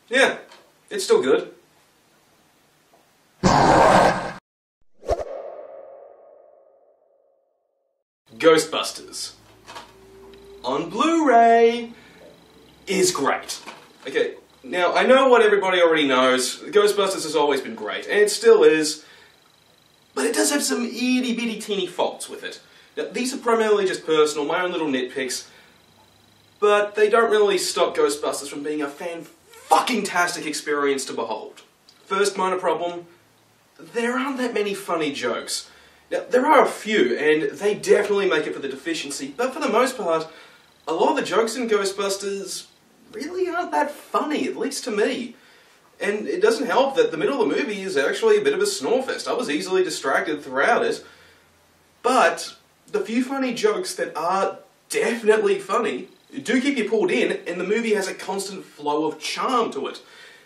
Yeah, it's still good. Ghostbusters on Blu-ray is great. Okay, now I know what everybody already knows. Ghostbusters has always been great, and it still is, but it does have some itty-bitty teeny faults with it. Now, these are primarily just personal, my own little nitpicks, but they don't really stop Ghostbusters from being a fan-fucking-tastic experience to behold. First minor problem, there aren't that many funny jokes. Now, there are a few, and they definitely make it for the deficiency, but for the most part, a lot of the jokes in Ghostbusters really aren't that funny, at least to me. And it doesn't help that the middle of the movie is actually a bit of a snorefest. I was easily distracted throughout it, but the few funny jokes that are definitely funny do keep you pulled in, and the movie has a constant flow of charm to it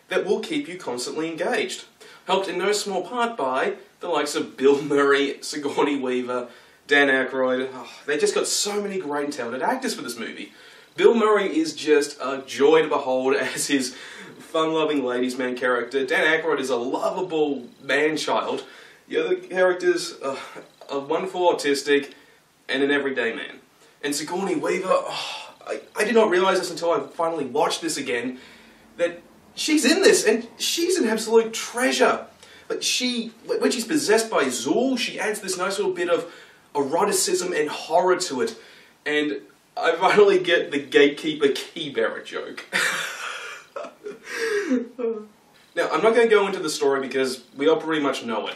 that will keep you constantly engaged. Helped in no small part by the likes of Bill Murray, Sigourney Weaver, Dan Aykroyd. Oh, they just got so many great and talented actors for this movie. Bill Murray is just a joy to behold as his fun-loving ladies' man character. Dan Aykroyd is a lovable man-child. The other characters are a wonderful autistic and an everyday man. And Sigourney Weaver, oh, I did not realise this until I finally watched this again, that she's in this, and she's an absolute treasure. Like, when she's possessed by Zool, she adds this nice little bit of eroticism and horror to it. And I finally get the gatekeeper key bearer joke. Now, I'm not going to go into the story because we all pretty much know it.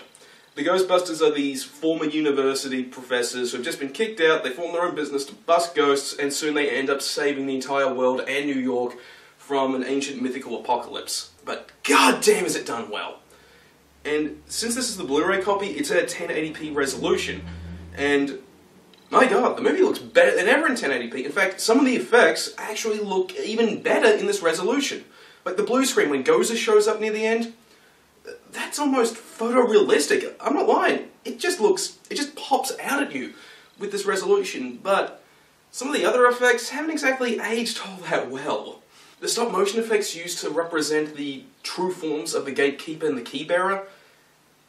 The Ghostbusters are these former university professors who have just been kicked out, they form their own business to bust ghosts, and soon they end up saving the entire world and New York from an ancient mythical apocalypse. But goddamn is it done well. And since this is the Blu-ray copy, it's at 1080p resolution. And my god, the movie looks better than ever in 1080p. In fact, some of the effects actually look even better in this resolution. Like the blue screen when Gozer shows up near the end, that's almost photorealistic. I'm not lying. It just pops out at you with this resolution. But some of the other effects haven't exactly aged all that well. The stop-motion effects used to represent the true forms of the gatekeeper and the keybearer,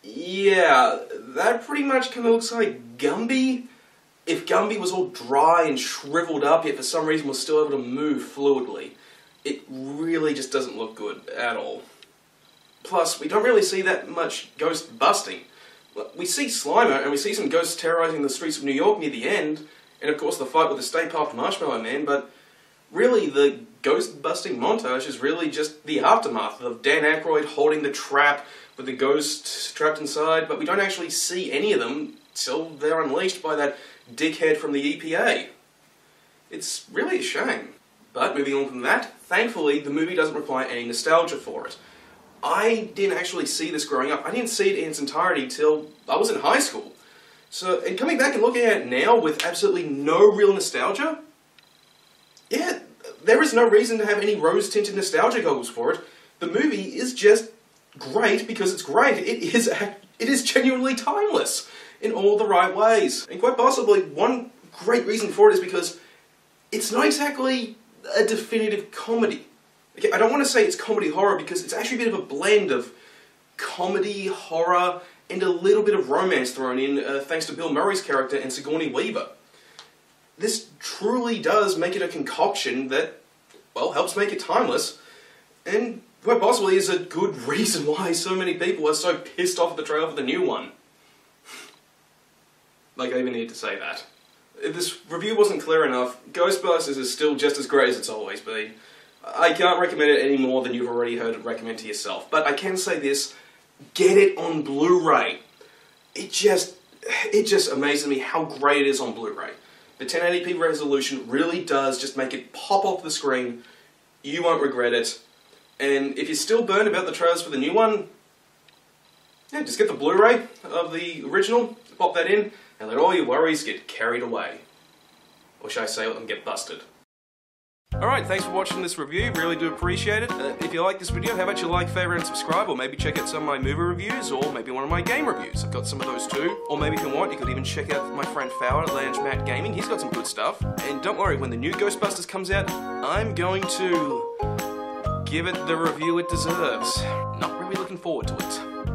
yeah, that pretty much kind of looks like Gumby. If Gumby was all dry and shriveled up, yet for some reason was still able to move fluidly. It really just doesn't look good at all. Plus, we don't really see that much ghost busting. We see Slimer, and we see some ghosts terrorizing the streets of New York near the end, and of course the fight with the Stay Puft Marshmallow Man, but really, the ghost-busting montage is really just the aftermath of Dan Aykroyd holding the trap with the ghost trapped inside, but we don't actually see any of them till they're unleashed by that dickhead from the EPA. It's really a shame. But moving on from that, thankfully, the movie doesn't require any nostalgia for it. I didn't actually see this growing up. I didn't see it in its entirety till I was in high school. So, and coming back and looking at it now with absolutely no real nostalgia, yeah, there is no reason to have any rose-tinted nostalgia goggles for it. The movie is just great because it's great. It is genuinely timeless in all the right ways. And quite possibly, one great reason for it is because it's not exactly a definitive comedy. Okay, I don't want to say it's comedy horror because it's actually a bit of a blend of comedy, horror, and a little bit of romance thrown in thanks to Bill Murray's character and Sigourney Weaver. This truly does make it a concoction that, well, helps make it timeless, and quite possibly is a good reason why so many people are so pissed off at the trailer for the new one. Like, I even need to say that. If this review wasn't clear enough, Ghostbusters is still just as great as it's always been. I can't recommend it any more than you've already heard it recommend to yourself, but I can say this, get it on Blu-ray. It just amazes me how great it is on Blu-ray. The 1080p resolution really does just make it pop off the screen. You won't regret it. And if you're still burned about the trailers for the new one, yeah, just get the Blu-ray of the original, pop that in, and let all your worries get carried away. Or should I say, let them get busted. Alright, thanks for watching this review, really do appreciate it. If you like this video, how about you like, favourite and subscribe, or maybe check out some of my movie reviews, or maybe one of my game reviews. I've got some of those too. Or maybe if you want, you could even check out my friend Fowler at Lounge Matt Gaming, he's got some good stuff. And don't worry, when the new Ghostbusters comes out, I'm going to give it the review it deserves. Not really looking forward to it.